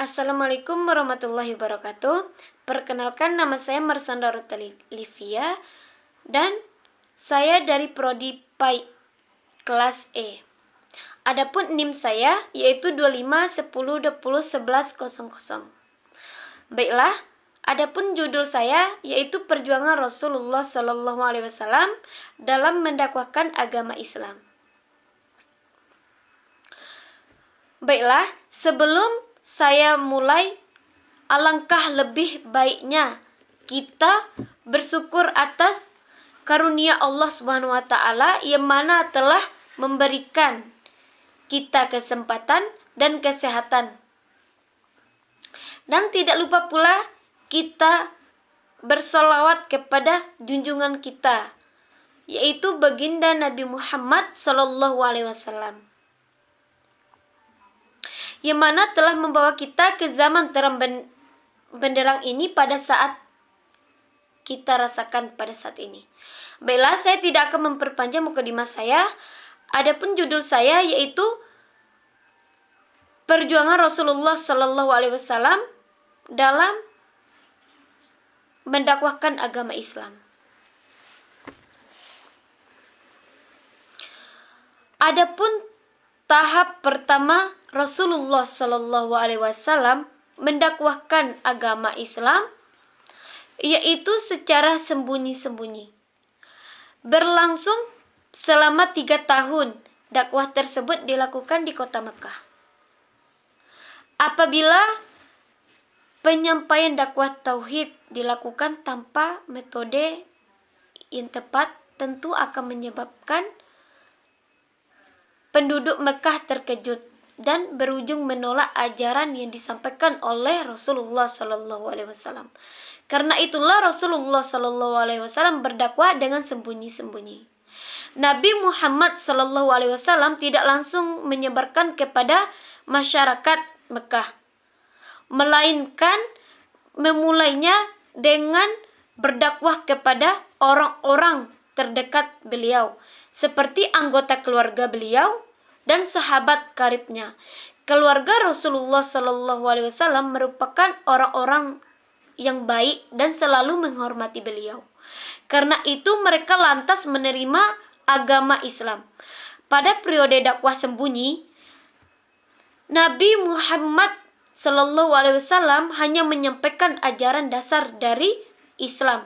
Assalamualaikum warahmatullahi wabarakatuh. Perkenalkan, nama saya Marsanda Livia dan saya dari Prodi PAI kelas E. Adapun NIM saya yaitu 2510201100. Baiklah, adapun judul saya yaitu perjuangan Rasulullah SAW dalam mendakwahkan agama Islam. Baiklah, sebelum saya mulai, alangkah lebih baiknya kita bersyukur atas karunia Allah Subhanahu wa taala yang mana telah memberikan kita kesempatan dan kesehatan. Dan tidak lupa pula kita bersolawat kepada junjungan kita, yaitu baginda Nabi Muhammad SAW, yang mana telah membawa kita ke zaman terang benderang ini pada saat kita rasakan pada saat ini. Baiklah, saya tidak akan memperpanjang mukadimah saya. Adapun judul saya yaitu perjuangan Rasulullah SAW dalam mendakwahkan agama Islam. Adapun tahap pertama Rasulullah SAW mendakwahkan agama Islam yaitu secara sembunyi-sembunyi. Berlangsung selama 3 tahun dakwah tersebut dilakukan di kota Mekah. Apabila penyampaian dakwah tauhid dilakukan tanpa metode yang tepat, tentu akan menyebabkan penduduk Mekah terkejut dan berujung menolak ajaran yang disampaikan oleh Rasulullah SAW. Karena itulah Rasulullah SAW berdakwah dengan sembunyi-sembunyi. Nabi Muhammad SAW tidak langsung menyebarkan kepada masyarakat Mekah, melainkan memulainya dengan berdakwah kepada orang-orang terdekat beliau, seperti anggota keluarga beliau dan sahabat karibnya. Keluarga Rasulullah SAW merupakan orang-orang yang baik dan selalu menghormati beliau. Karena itu mereka lantas menerima agama Islam. Pada periode dakwah sembunyi, Nabi Muhammad SAW hanya menyampaikan ajaran dasar dari Islam.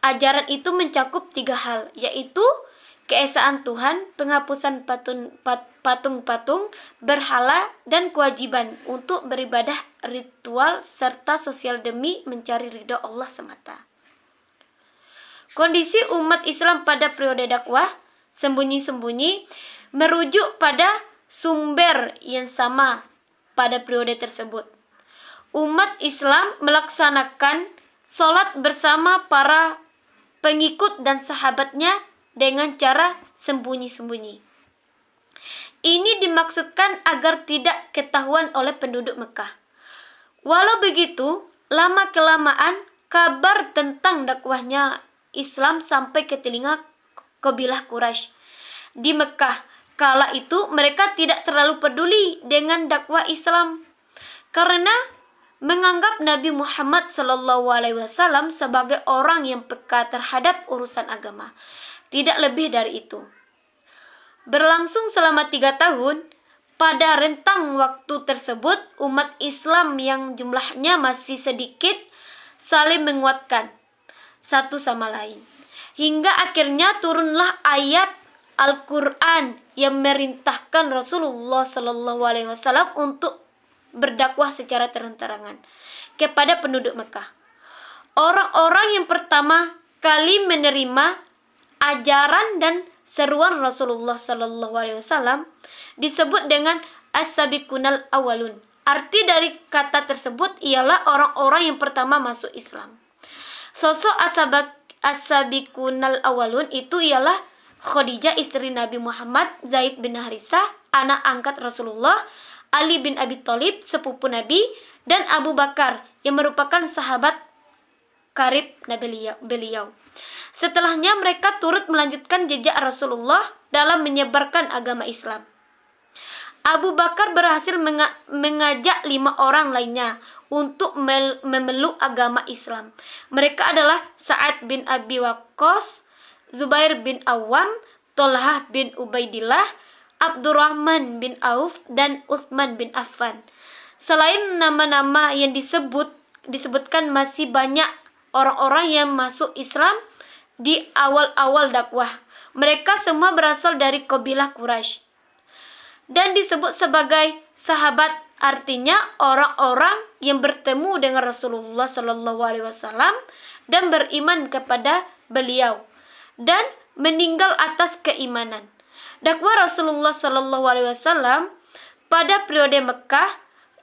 Ajaran itu mencakup 3 hal, yaitu keesaan Tuhan, penghapusan patung-patung, berhala, dan kewajiban untuk beribadah ritual serta sosial demi mencari ridho Allah semata. Kondisi umat Islam pada periode dakwah sembunyi-sembunyi merujuk pada sumber yang sama pada periode tersebut. Umat Islam melaksanakan sholat bersama para pengikut dan sahabatnya dengan cara sembunyi-sembunyi. Ini dimaksudkan agar tidak ketahuan oleh penduduk Mekah. Walau begitu, lama-kelamaan kabar tentang dakwahnya Islam sampai ke telinga kabilah Quraisy di Mekah. Kala itu mereka tidak terlalu peduli dengan dakwah Islam karena menganggap Nabi Muhammad SAW sebagai orang yang peka terhadap urusan agama. Tidak lebih dari itu. Berlangsung selama 3 tahun, pada rentang waktu tersebut umat Islam yang jumlahnya masih sedikit saling menguatkan satu sama lain. Hingga akhirnya turunlah ayat Al-Quran yang merintahkan Rasulullah SAW untuk berdakwah secara terang-terangan kepada penduduk Mekah. Orang-orang yang pertama kali menerima ajaran dan seruan Rasulullah SAW disebut dengan as-sabiqunal awalun. Arti dari kata tersebut ialah orang-orang yang pertama masuk Islam. Sosok as-sabiqunal awalun itu ialah Khadijah istri Nabi Muhammad, Zaid bin Harisah anak angkat Rasulullah, Ali bin Abi Thalib sepupu Nabi, dan Abu Bakar yang merupakan sahabat karib beliau. Setelahnya mereka turut melanjutkan jejak Rasulullah dalam menyebarkan agama Islam. Abu Bakar berhasil mengajak 5 orang lainnya untuk memeluk agama Islam. Mereka adalah Sa'ad bin Abi Waqqas, Zubair bin Awam, Tolhah bin Ubaidillah, Abdurrahman bin Auf, dan Uthman bin Affan. Selain nama-nama yang disebutkan masih banyak orang-orang yang masuk Islam di awal-awal dakwah. Mereka semua berasal dari kabilah Quraisy dan disebut sebagai sahabat, artinya orang-orang yang bertemu dengan Rasulullah Shallallahu Alaihi Wasallam dan beriman kepada beliau dan meninggal atas keimanan. Dakwah Rasulullah Shallallahu Alaihi Wasallam pada periode Mekah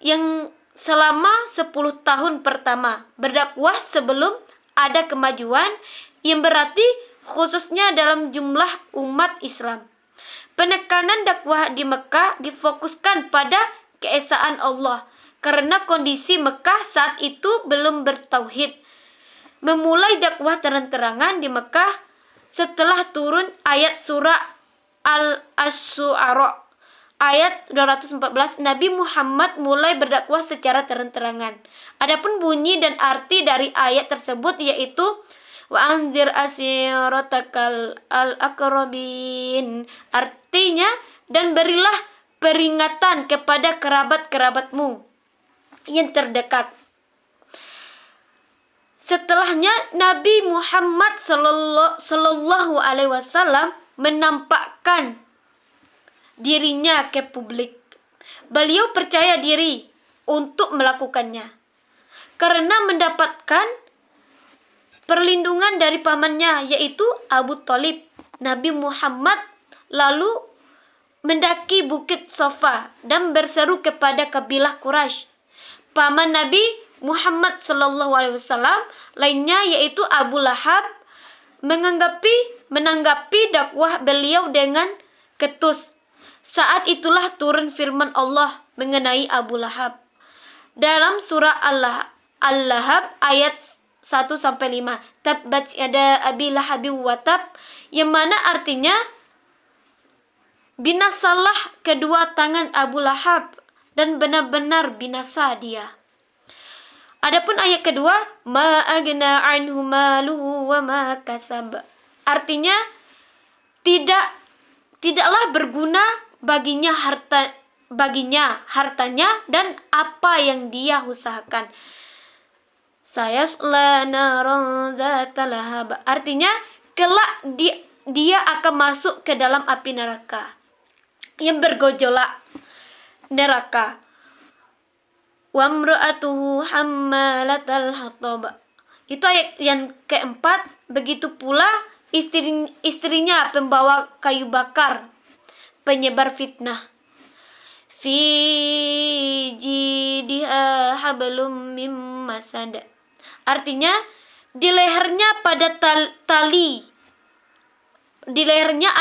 yang selama 10 tahun pertama berdakwah sebelum ada kemajuan yang berarti khususnya dalam jumlah umat Islam. Penekanan dakwah di Mekah difokuskan pada keesaan Allah karena kondisi Mekah saat itu belum bertauhid. Memulai dakwah terang-terangan di Mekah setelah turun ayat surah Al-Ash-Shu'ara ayat 214, Nabi Muhammad mulai berdakwah secara terang-terangan. Adapun bunyi dan arti dari ayat tersebut yaitu wa anzir asiratakal al-aqrabin, artinya dan berilah peringatan kepada kerabat-kerabatmu yang terdekat. Setelahnya Nabi Muhammad sallallahu alaihi wasallam menampakkan dirinya ke publik. Beliau percaya diri untuk melakukannya karena mendapatkan perlindungan dari pamannya yaitu Abu Thalib. Nabi Muhammad lalu mendaki bukit Safa dan berseru kepada kabilah Quraisy. Paman Nabi Muhammad sallallahu alaihi wasallam lainnya yaitu Abu Lahab menanggapi dakwah beliau dengan ketus. Saat itulah turun firman Allah mengenai Abu Lahab dalam surah Al-Lahab ayat 1-5. Tabbat yada abi lahabi wa tab, yang mana artinya binasalah kedua tangan Abu Lahab dan benar-benar binasa dia. Adapun ayat kedua, ma agna anhu maluhu wa ma kasab, artinya tidaklah berguna baginya hartanya dan apa yang dia usahakan. Sayasla naran zata lahab, artinya kelak dia akan masuk ke dalam api neraka yang bergejolak neraka. Wa imra'atuhu hammalatal hatab, itu ayat yang keempat. Begitu pula istrinya pembawa kayu bakar, penyebar fitnah. Fi jidha hablum mim masad, artinya di lehernya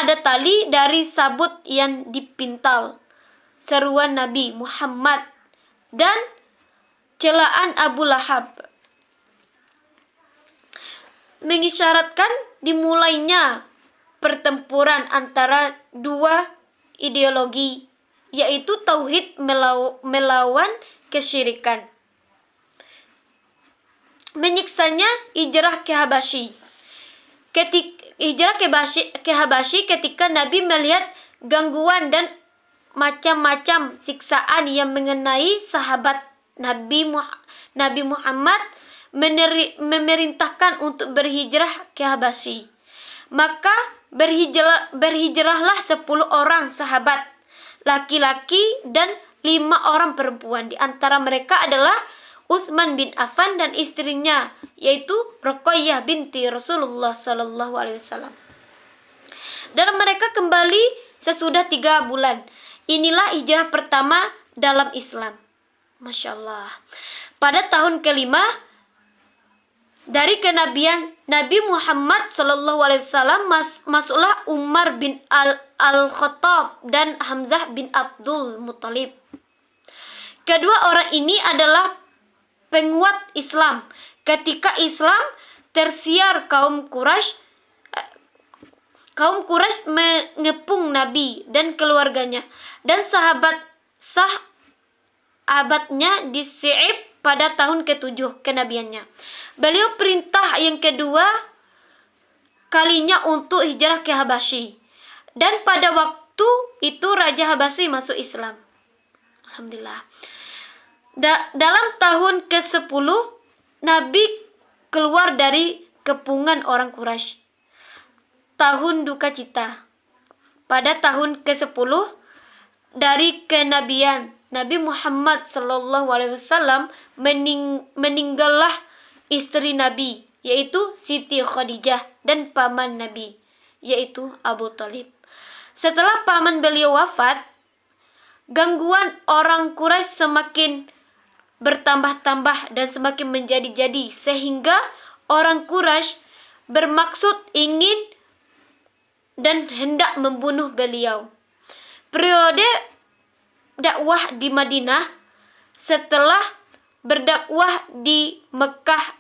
ada tali dari sabut yang dipintal. Seruan Nabi Muhammad dan celaan Abu Lahab mengisyaratkan dimulainya pertempuran antara dua ideologi, yaitu tauhid melawan kesyirikan. Menyiksanya hijrah ke Habasyi. Ketika Nabi melihat gangguan dan macam-macam siksaan yang mengenai sahabat Nabi Muhammad, memerintahkan untuk berhijrah ke Habasyi. Maka berhijrahlah 10 orang sahabat laki-laki dan 5 orang perempuan. Di antara mereka adalah Utsman bin Affan dan istrinya yaitu Ruqayyah binti Rasulullah sallallahu alaihi wasallam. Dan mereka kembali sesudah 3 bulan. Inilah hijrah pertama dalam Islam. Masya Allah. Pada tahun kelima dari kenabian Nabi Muhammad sallallahu alaihi wasallam masuklah Umar bin Al-Khattab dan Hamzah bin Abdul Muttalib. Kedua orang ini adalah penguat Islam. Ketika Islam tersiar, kaum Quraisy mengepung Nabi dan keluarganya dan sahabat sah abadnya di Si'ib pada tahun ke-7 kenabiannya. Beliau perintah yang kedua kalinya untuk hijrah ke Habasyi. Dan pada waktu itu Raja Habasyi masuk Islam. Alhamdulillah. Dalam tahun ke-10 Nabi keluar dari kepungan orang Quraisy. Tahun duka cita. Pada tahun ke-10 dari kenabian Nabi Muhammad sallallahu alaihi wasallam meninggallah istri Nabi, yaitu Siti Khadijah, dan paman Nabi, yaitu Abu Talib. Setelah paman beliau wafat, gangguan orang Quraisy semakin bertambah-tambah dan semakin menjadi-jadi, sehingga orang Quraisy bermaksud ingin dan hendak membunuh beliau. Periode dakwah di Madinah. Setelah berdakwah di Mekah,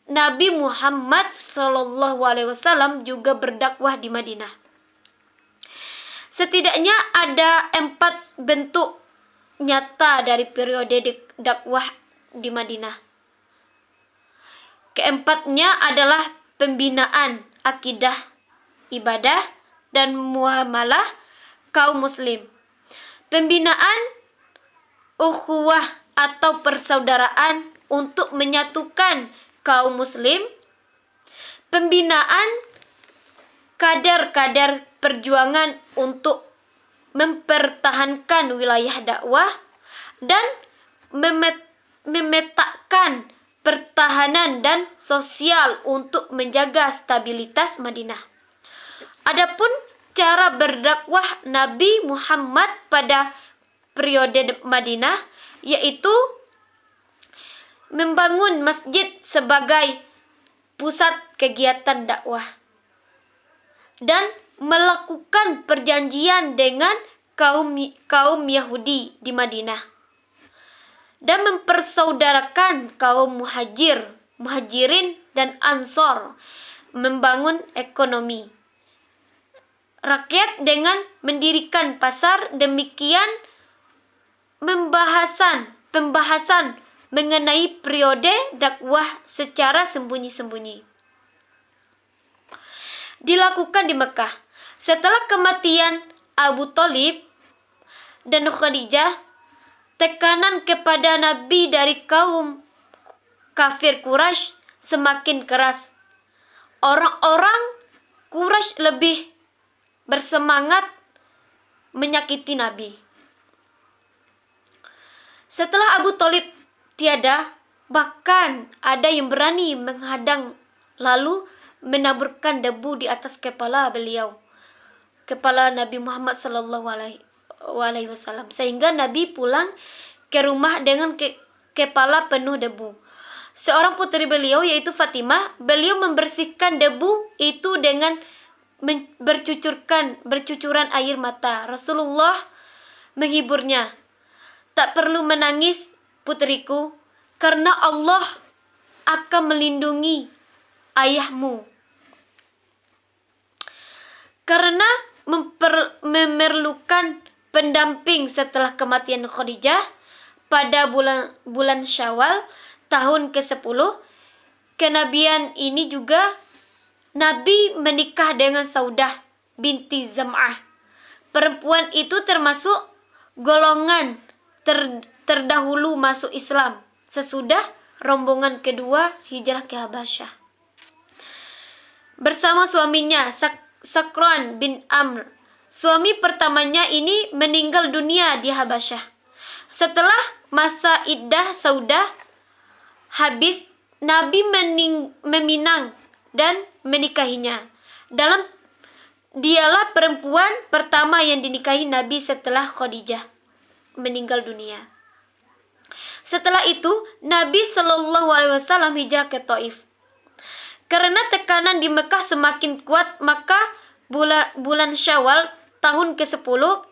Nabi Muhammad SAW juga berdakwah di Madinah. Setidaknya ada 4 bentuk nyata dari periode dakwah di Madinah. Keempatnya adalah pembinaan akidah, ibadah, dan muamalah kaum muslim. Pembinaan ukhuwah atau persaudaraan untuk menyatukan kaum muslim. Pembinaan kader-kader perjuangan untuk mempertahankan wilayah dakwah dan memetakan pertahanan dan sosial untuk menjaga stabilitas Madinah. Adapun cara berdakwah Nabi Muhammad pada periode Madinah, yaitu membangun masjid sebagai pusat kegiatan dakwah dan melakukan perjanjian dengan kaum Yahudi di Madinah dan mempersaudarakan kaum muhajirin dan ansor, membangun ekonomi rakyat dengan mendirikan pasar. Demikian pembahasan mengenai periode dakwah secara sembunyi-sembunyi dilakukan di Mekah. Setelah kematian Abu Talib dan Khadijah, tekanan kepada Nabi dari kaum kafir Quraisy semakin keras. Orang-orang Quraisy lebih bersemangat menyakiti Nabi. Setelah Abu Talib tiada, bahkan ada yang berani menghadang lalu menaburkan debu di atas kepala beliau, kepala Nabi Muhammad sallallahu alaihi wasallam, sehingga Nabi pulang ke rumah dengan kepala penuh debu. Seorang putri beliau, yaitu Fatimah, beliau membersihkan debu itu dengan bercucuran air mata. Rasulullah menghiburnya, "Tak perlu menangis, putriku, karena Allah akan melindungi ayahmu." Karena memerlukan pendamping setelah kematian Khadijah pada bulan Syawal tahun ke-10 kenabian ini juga Nabi menikah dengan Saudah binti Zam'ah. Perempuan itu termasuk golongan terdahulu masuk Islam sesudah rombongan kedua hijrah ke Habasyah. Bersama suaminya Sakran bin Amr. Suami pertamanya ini meninggal dunia di Habasyah. Setelah masa iddah Saudah habis, Nabi meminang dan menikahinya. Dialah perempuan pertama yang dinikahi Nabi setelah Khadijah meninggal dunia. Setelah itu, Nabi Shallallahu Alaihi Wasallam hijrah ke Taif. Karena tekanan di Mekah semakin kuat, maka bulan Syawal tahun ke-10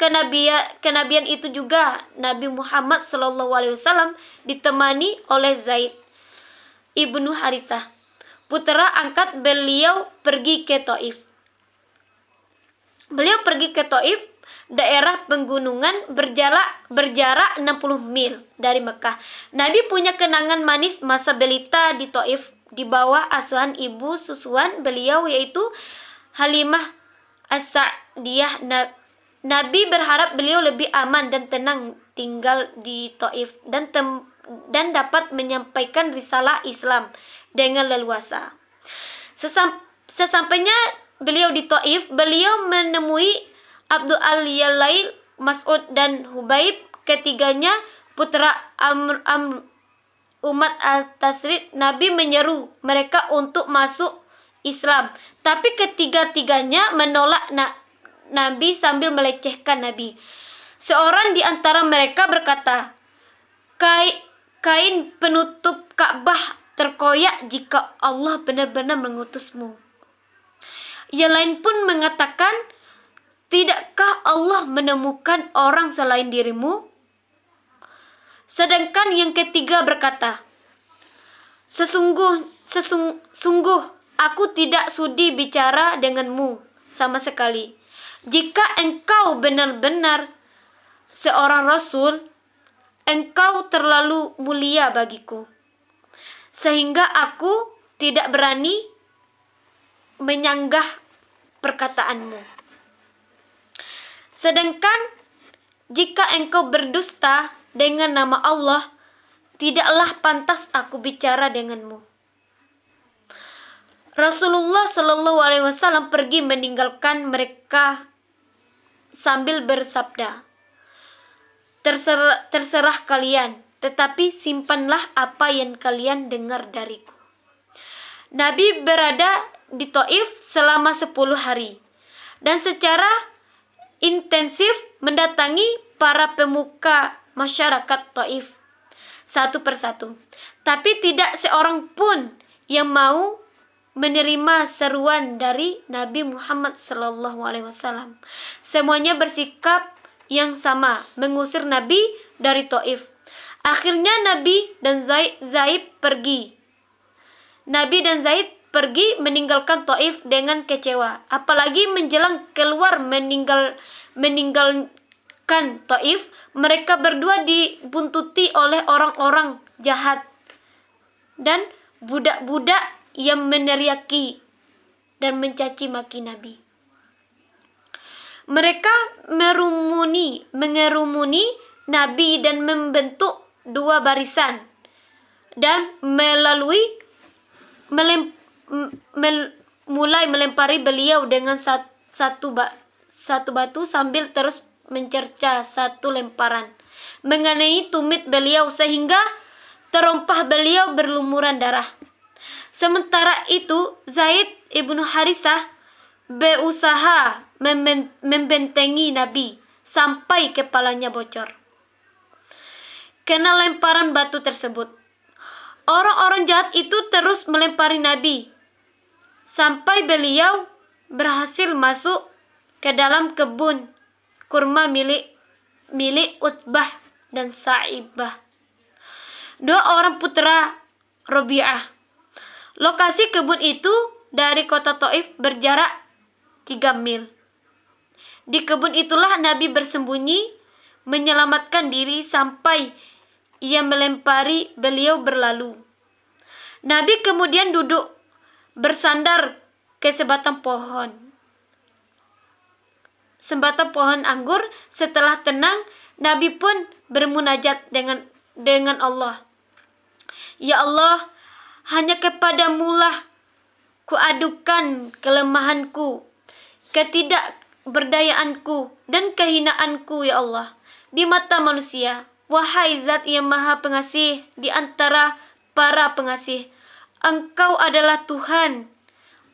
kenabian itu juga Nabi Muhammad Shallallahu Alaihi Wasallam ditemani oleh Zaid ibnu Harithah, putra angkat beliau, pergi ke Taif. Beliau pergi ke Taif daerah penggunungan berjarak 60 mil dari Mekah. Nabi punya kenangan manis masa belita di Taif di bawah asuhan ibu susuan beliau yaitu Halimah As-Sa'diyah. Nabi berharap beliau lebih aman dan tenang tinggal di Taif dan dapat menyampaikan risalah Islam dengan leluasa. Sesampainya beliau di Taif, beliau menemui Abdul al-Yalail, Mas'ud dan Hubaib, ketiganya putra umat al-Tasrid. Nabi menyeru mereka untuk masuk Islam, tapi ketiga-tiganya menolak Nabi sambil melecehkan Nabi. Seorang di antara mereka berkata, kain penutup Ka'bah terkoyak jika Allah benar-benar mengutusmu. Yang lain pun mengatakan, tidakkah Allah menemukan orang selain dirimu? Sedangkan yang ketiga berkata, sungguh aku tidak sudi bicara denganmu sama sekali. Jika engkau benar-benar seorang Rasul, engkau terlalu mulia bagiku, sehingga aku tidak berani menyanggah perkataanmu. Sedangkan jika engkau berdusta dengan nama Allah, tidaklah pantas aku bicara denganmu. Rasulullah Shallallahu Alaihi Wasallam pergi meninggalkan mereka sambil bersabda, terserah kalian, tetapi simpanlah apa yang kalian dengar dariku. Nabi berada di Taif selama 10 hari dan secara intensif mendatangi para pemuka masyarakat Taif satu persatu. Tapi tidak seorang pun yang mau menerima seruan dari Nabi Muhammad SAW. Semuanya bersikap yang sama, mengusir Nabi dari Taif. Akhirnya Nabi dan Zaid pergi. Nabi dan Zaid pergi meninggalkan Taif dengan kecewa. Apalagi menjelang keluar meninggalkan Taif, mereka berdua dibuntuti oleh orang-orang jahat dan budak-budak yang meneriaki dan mencaci maki Nabi. Mereka mengerumuni Nabi dan membentuk 2 barisan dan mulai melempari beliau dengan satu batu sambil terus mencerca satu lemparan mengenai tumit beliau sehingga terompah beliau berlumuran darah. Sementara itu Zaid ibnu Harisah berusaha membentengi Nabi sampai kepalanya bocor kena lemparan batu tersebut. Orang-orang jahat itu terus melempari Nabi sampai beliau berhasil masuk ke dalam kebun kurma milik Utbah dan Sa'ibah, 2 orang putra Rabi'ah. Lokasi kebun itu dari kota Taif berjarak 3 mil. Di kebun itulah Nabi bersembunyi menyelamatkan diri sampai ia melempari beliau berlalu. Nabi kemudian duduk bersandar ke sebatang pohon anggur. Setelah tenang, Nabi pun bermunajat dengan Allah. Ya Allah, hanya kepadamulah kuadukan kelemahanku, ketidakberdayaanku dan kehinaanku ya Allah di mata manusia. Wahai Zat yang Maha Pengasih di antara para pengasih, Engkau adalah Tuhan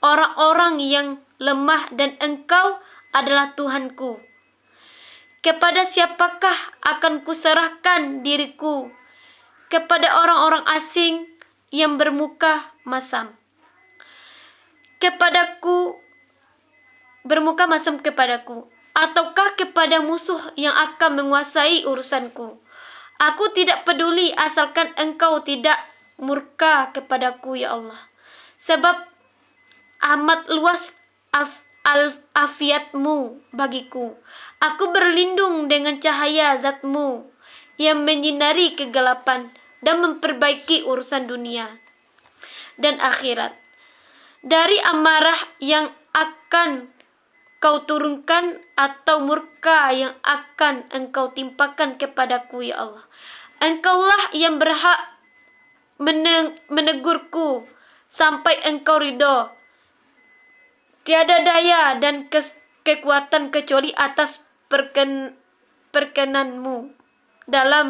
orang-orang yang lemah dan Engkau adalah Tuhanku. Kepada siapakah akan kuserahkan diriku? Kepada orang-orang asing yang bermuka masam kepadaku, ataukah kepada musuh yang akan menguasai urusanku? Aku tidak peduli asalkan Engkau tidak murka kepadaku ya Allah. Sebab amat luas afiatmu bagiku. Aku berlindung dengan cahaya zatmu yang menyinari kegelapan dan memperbaiki urusan dunia dan akhirat. Dari amarah yang akan kau turunkan atau murka yang akan engkau timpakan kepadaku, ya Allah. Engkaulah yang berhak menegurku sampai engkau ridho. Tiada daya dan kekuatan kecuali atas perkenanmu dalam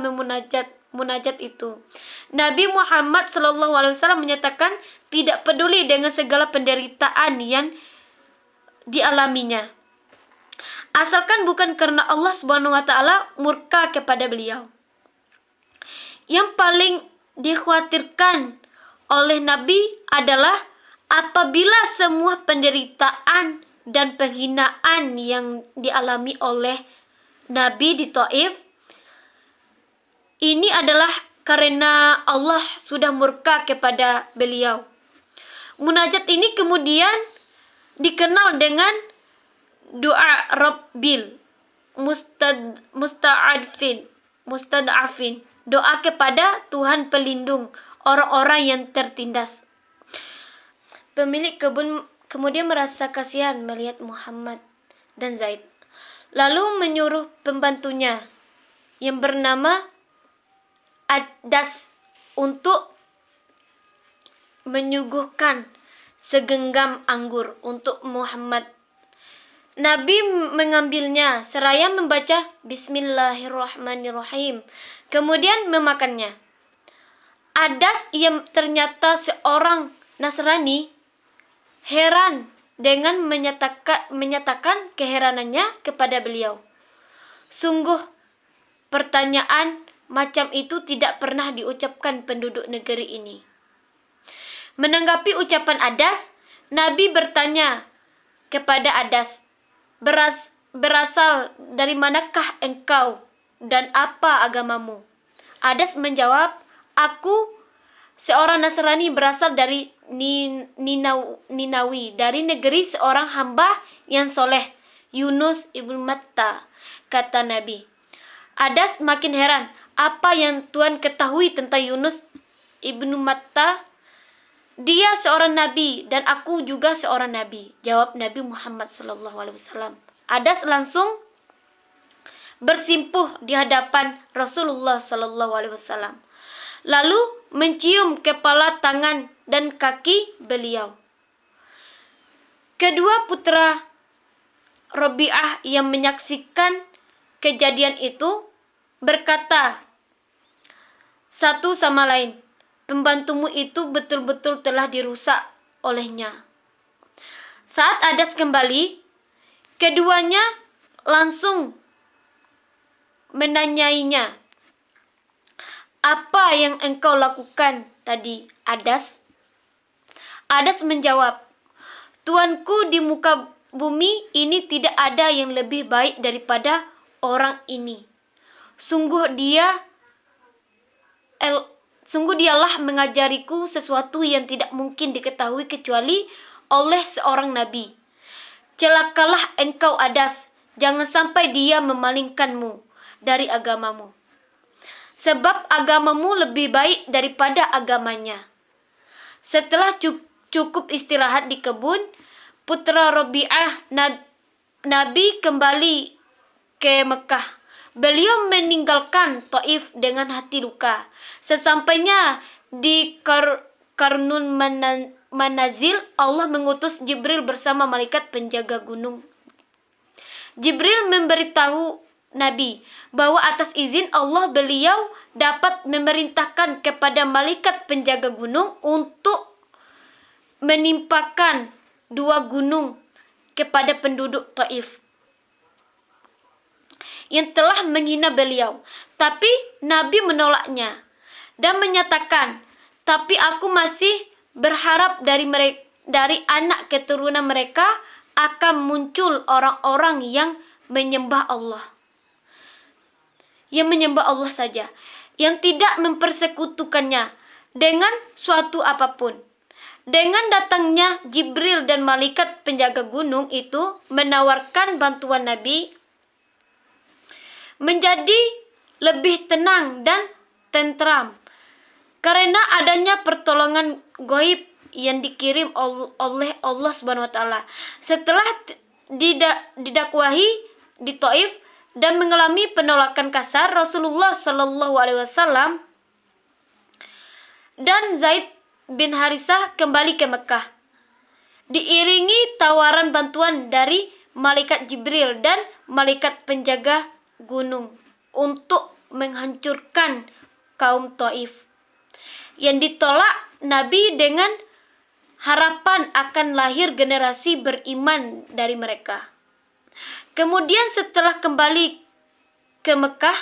munajat itu. Nabi Muhammad SAW menyatakan tidak peduli dengan segala penderitaan yang dialaminya, asalkan bukan karena Allah Subhanahu wa taala murka kepada beliau. Yang paling dikhawatirkan oleh Nabi adalah apabila semua penderitaan dan penghinaan yang dialami oleh Nabi di Taif ini adalah karena Allah sudah murka kepada beliau. Munajat ini kemudian dikenal dengan doa Rabbil mustad'afin, doa kepada Tuhan pelindung orang-orang yang tertindas. Pemilik kebun kemudian merasa kasihan melihat Muhammad dan Zaid, lalu menyuruh pembantunya yang bernama Adas untuk menyuguhkan segenggam anggur untuk Muhammad. Nabi mengambilnya seraya membaca Bismillahirrahmanirrahim, kemudian memakannya. Adas yang ternyata seorang Nasrani heran dengan menyatakan keheranannya kepada beliau. Sungguh pertanyaan macam itu tidak pernah diucapkan penduduk negeri ini. Menanggapi ucapan Adas, Nabi bertanya kepada Adas, berasal dari manakah engkau dan apa agamamu? Adas menjawab, aku seorang Nasrani berasal dari Ninawi, dari negeri seorang hamba yang soleh, Yunus ibnu Matta, kata Nabi. Adas makin heran, apa yang Tuhan ketahui tentang Yunus ibnu Matta? Dia seorang nabi dan aku juga seorang nabi, jawab Nabi Muhammad SAW. Adas langsung bersimpuh di hadapan Rasulullah SAW, lalu mencium kepala, tangan, dan kaki beliau. Kedua putra Rabi'ah yang menyaksikan kejadian itu berkata satu sama lain, pembantumu itu betul-betul telah dirusak olehnya. Saat Adas kembali, keduanya langsung menanyainya, apa yang engkau lakukan tadi, Adas? Adas menjawab, Tuanku, di muka bumi ini tidak ada yang lebih baik daripada orang ini. Sungguh dialah mengajariku sesuatu yang tidak mungkin diketahui kecuali oleh seorang nabi. Celakalah engkau, Adas, jangan sampai dia memalingkanmu dari agamamu, sebab agamamu lebih baik daripada agamanya. Setelah cukup istirahat di kebun, putra Rabi'ah Nabi kembali ke Mekah. Beliau meninggalkan Taif dengan hati luka. Sesampainya di Karnun Manazil, Allah mengutus Jibril bersama malaikat penjaga gunung. Jibril memberitahu Nabi bahwa atas izin Allah beliau dapat memerintahkan kepada malaikat penjaga gunung untuk menimpakan 2 gunung kepada penduduk Taif yang telah menghina beliau. Tapi Nabi menolaknya dan menyatakan, tapi aku masih berharap dari anak keturunan mereka akan muncul orang-orang yang menyembah Allah saja, yang tidak mempersekutukannya dengan suatu apapun. Dengan datangnya Jibril dan malaikat penjaga gunung itu menawarkan bantuan Nabi menjadi lebih tenang dan tentram karena adanya pertolongan gaib yang dikirim oleh Allah Subhanahu wa taala. Setelah didakwahi di Taif dan mengalami penolakan kasar, Rasulullah Shallallahu alaihi wasallam dan Zaid bin Harisah kembali ke Mekah. Diiringi tawaran bantuan dari malaikat Jibril dan malaikat penjaga gunung untuk menghancurkan kaum Taif. Yang ditolak Nabi dengan harapan akan lahir generasi beriman dari mereka. Kemudian setelah kembali ke Mekah,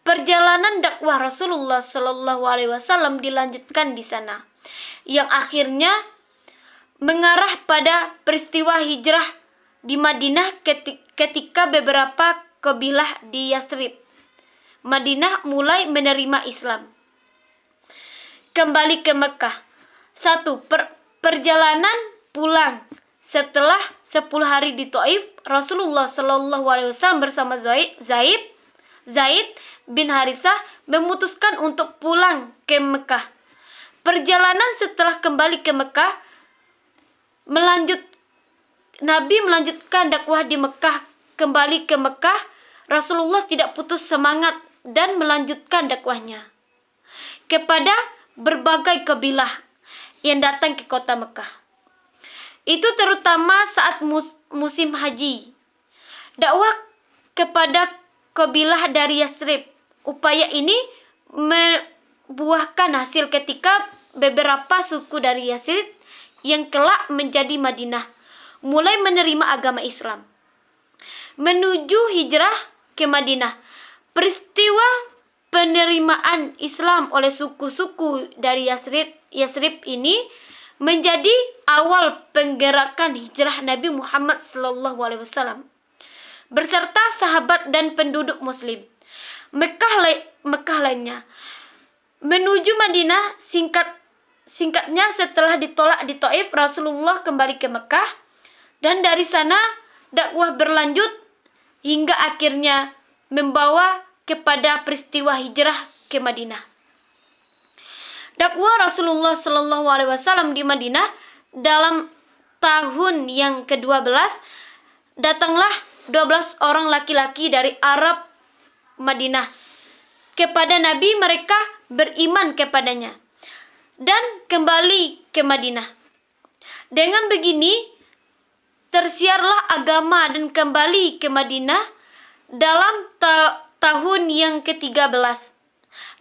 perjalanan dakwah Rasulullah Shallallahu alaihi wasallam dilanjutkan di sana, yang akhirnya mengarah pada peristiwa hijrah di Madinah ketika beberapa kabilah di Yathrib, Madinah mulai menerima Islam. Kembali ke Mekah. 1. Perjalanan pulang. Setelah 10 hari di Taif, Rasulullah Shallallahu alaihi wasallam bersama Zaid bin Harisah memutuskan untuk pulang ke Mekah. Perjalanan setelah kembali ke Mekah Nabi melanjutkan dakwah di Mekah. Kembali ke Mekah, Rasulullah tidak putus semangat dan melanjutkan dakwahnya kepada berbagai kabilah yang datang ke kota Mekah. Itu terutama saat musim haji. Dakwah kepada kabilah dari Yathrib. Upaya ini membuahkan hasil ketika beberapa suku dari Yathrib yang kelak menjadi Madinah mulai menerima agama Islam. Menuju hijrah ke Madinah, peristiwa penerimaan Islam oleh suku-suku dari Yathrib ini menjadi awal penggerakan hijrah Nabi Muhammad SAW beserta sahabat dan penduduk Muslim Mekah lainnya menuju Madinah. Singkatnya, setelah ditolak di Taif, Rasulullah kembali ke Mekah dan dari sana dakwah berlanjut hingga akhirnya membawa kepada peristiwa hijrah ke Madinah. Dakwah Rasulullah Shallallahu alaihi wasallam di Madinah dalam tahun yang ke-12, datanglah 12 orang laki-laki dari Arab Madinah kepada Nabi. Mereka beriman kepadanya dan kembali ke Madinah. Dengan begini tersiarlah agama dan kembali ke Madinah dalam tahun yang ke-13.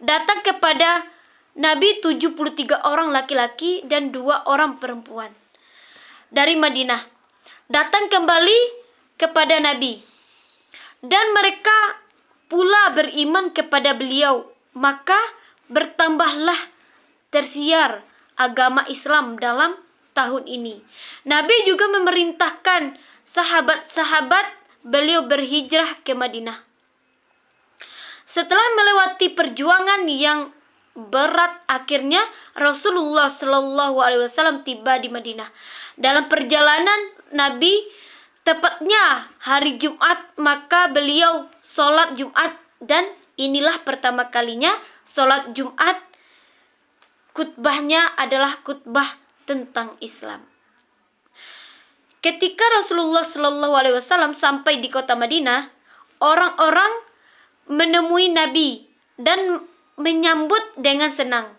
Datang kepada Nabi 73 orang laki-laki dan 2 orang perempuan dari Madinah. Datang kembali kepada Nabi dan mereka pula beriman kepada beliau. Maka bertambahlah tersiar agama Islam dalam tahun ini. Nabi juga memerintahkan sahabat-sahabat beliau berhijrah ke Madinah. Setelah melewati perjuangan yang berat, akhirnya Rasulullah Shallallahu alaihi wasallam tiba di Madinah. Dalam perjalanan Nabi, tepatnya hari Jumat, maka beliau sholat Jumat, dan inilah pertama kalinya sholat Jumat. Khutbahnya adalah khutbah tentang Islam. Ketika Rasulullah Shallallahu alaihi wasallam sampai di kota Madinah, orang-orang menemui Nabi dan menyambut dengan senang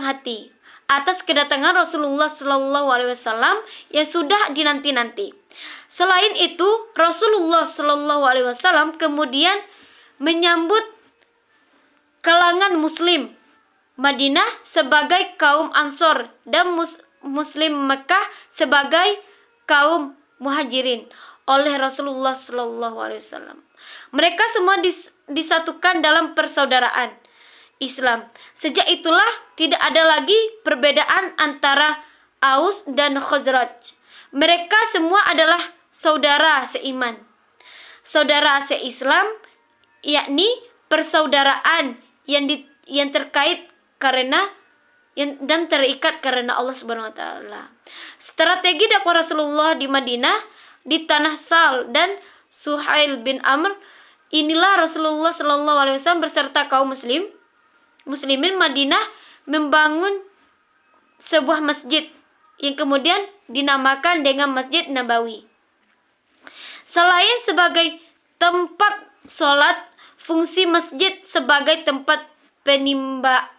hati atas kedatangan Rasulullah Shallallahu alaihi wasallam yang sudah dinanti-nanti. Selain itu, Rasulullah Shallallahu alaihi wasallam kemudian menyambut kalangan Muslim Madinah sebagai kaum Ansor dan Muslim Mekah sebagai kaum Muhajirin oleh Rasulullah Shallallahu alaihi wasallam. Mereka semua disatukan dalam persaudaraan Islam. Sejak itulah tidak ada lagi perbedaan antara Aus dan Khazraj. Mereka semua adalah saudara seiman, saudara seislam, yakni persaudaraan yang terkait karena dan terikat karena Allah Subhanahu wa taala. Strategi dakwah Rasulullah di Madinah, di tanah Sal dan Suhail bin Amr, inilah Rasulullah Shallallahu alaihi wasallam beserta kaum muslimin Madinah membangun sebuah masjid yang kemudian dinamakan dengan Masjid Nabawi. Selain sebagai tempat sholat, fungsi masjid sebagai tempat penimba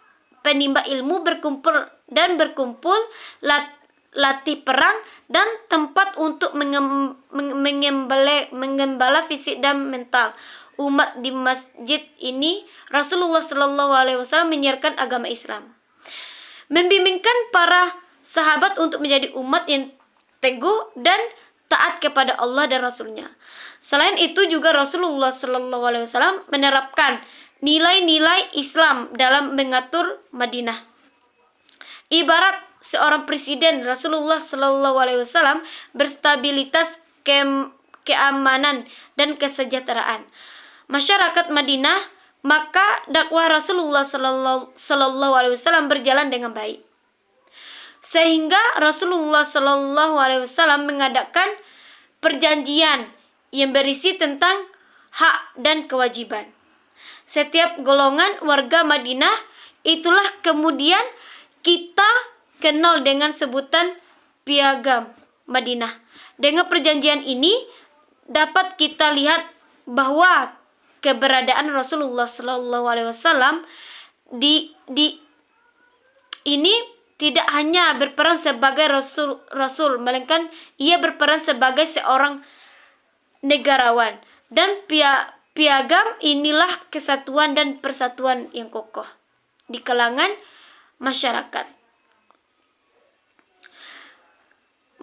ilmu berkumpul, latih perang, dan tempat untuk mengembala fisik dan mental umat. Di masjid ini Rasulullah Shallallahu alaihi wasallam menyiarkan agama Islam, membimbingkan para sahabat untuk menjadi umat yang teguh dan taat kepada Allah dan Rasulnya. Selain itu juga Rasulullah Shallallahu alaihi wasallam menerapkan nilai-nilai Islam dalam mengatur Madinah. Ibarat seorang presiden, Rasulullah Shallallahu alaihi wasallam berstabilitas keamanan dan kesejahteraan masyarakat Madinah, maka dakwah Rasulullah Shallallahu alaihi wasallam berjalan dengan baik. Sehingga Rasulullah Shallallahu alaihi wasallam mengadakan perjanjian yang berisi tentang hak dan kewajiban setiap golongan warga Madinah. Itulah kemudian kita kenal dengan sebutan Piagam Madinah. Dengan perjanjian ini dapat kita lihat bahwa keberadaan Rasulullah Shallallahu alaihi wasallam di ini tidak hanya berperan sebagai rasul, melainkan ia berperan sebagai seorang negarawan. Dan piagam inilah kesatuan dan persatuan yang kokoh di kalangan masyarakat.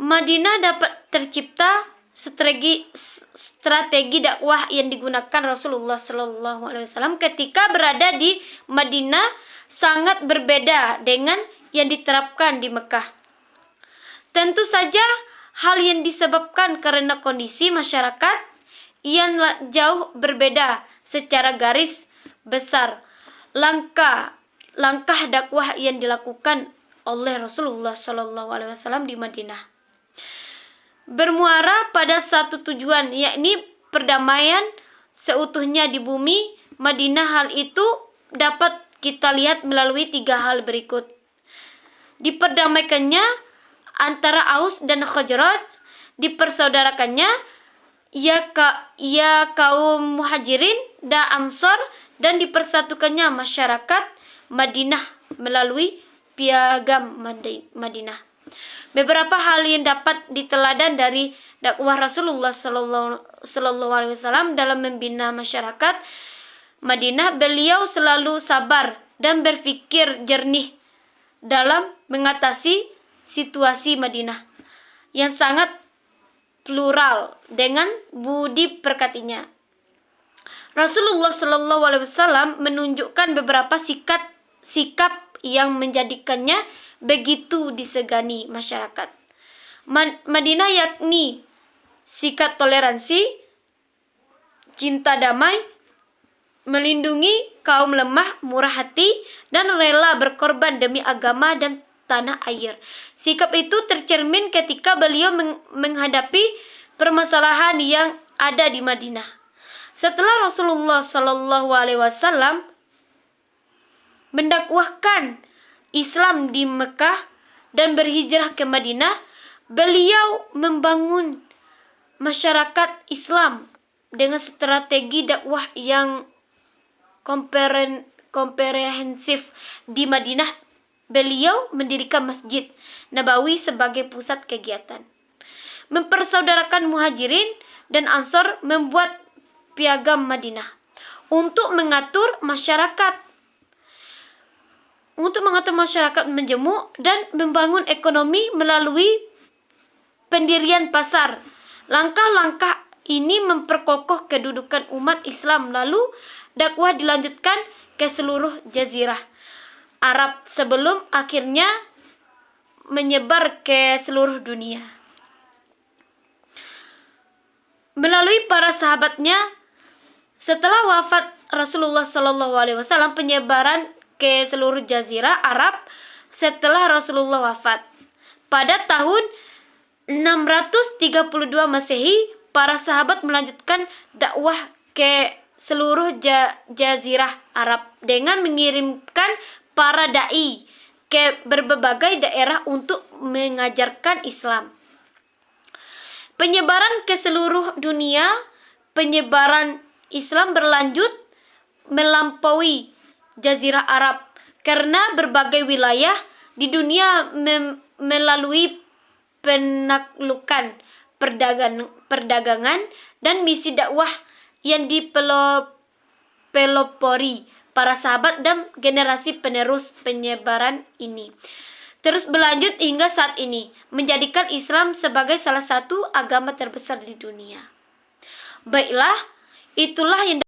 Madinah dapat tercipta strategi dakwah yang digunakan Rasulullah Shallallahu alaihi wasallam ketika berada di Madinah sangat berbeda dengan yang diterapkan di Mekah. Tentu saja hal yang disebabkan karena kondisi masyarakat yang jauh berbeda secara garis besar. Langkah dakwah yang dilakukan oleh Rasulullah Shallallahu alaihi wasallam di Madinah bermuara pada satu tujuan, yakni perdamaian seutuhnya di bumi Madinah. Hal itu dapat kita lihat melalui 3 hal berikut. Diperdamaikannya antara Aus dan Khazraj, dipersaudarakannya ya kaum Muhajirin dan Ansar, dan dipersatukannya masyarakat Madinah melalui Piagam Madinah. Beberapa hal yang dapat diteladan dari dakwah Rasulullah Sallallahu alaihi wasallam dalam membina masyarakat Madinah. Beliau selalu sabar dan berpikir jernih dalam mengatasi situasi Madinah yang sangat plural dengan budi pekertinya. Rasulullah Sallallahu alaihi wasallam menunjukkan beberapa sikap yang menjadikannya begitu disegani masyarakat Madinah, yakni sikap toleransi, cinta damai, melindungi kaum lemah, murah hati, dan rela berkorban demi agama dan tanah air. Sikap itu tercermin ketika beliau menghadapi permasalahan yang ada di Madinah. Setelah Rasulullah Shallallahu alaihi wasallam mendakwahkan Islam di Mekah dan berhijrah ke Madinah, beliau membangun masyarakat Islam dengan strategi dakwah yang komprehensif. Di Madinah, beliau mendirikan Masjid Nabawi sebagai pusat kegiatan, mempersaudarakan Muhajirin dan Ansor, membuat Piagam Madinah untuk mengatur masyarakat menjemuk dan membangun ekonomi melalui pendirian pasar. Langkah-langkah ini memperkokoh kedudukan umat Islam. Lalu dakwah dilanjutkan ke seluruh jazirah Arab sebelum akhirnya menyebar ke seluruh dunia melalui para sahabatnya. Setelah wafat Rasulullah Shallallahu alaihi wasallam, penyebaran ke seluruh jazirah Arab setelah Rasulullah wafat. Pada tahun 632 Masehi, para sahabat melanjutkan dakwah ke seluruh jazirah Arab dengan mengirimkan para dai ke berbagai daerah untuk mengajarkan Islam. Penyebaran ke seluruh dunia, penyebaran Islam berlanjut melampaui jazirah Arab karena berbagai wilayah di dunia melalui penaklukan, perdagangan, dan misi dakwah yang dipelopori para sahabat dan generasi penerus penyebaran ini. Terus berlanjut hingga saat ini, menjadikan Islam sebagai salah satu agama terbesar di dunia. Baiklah, itulah yang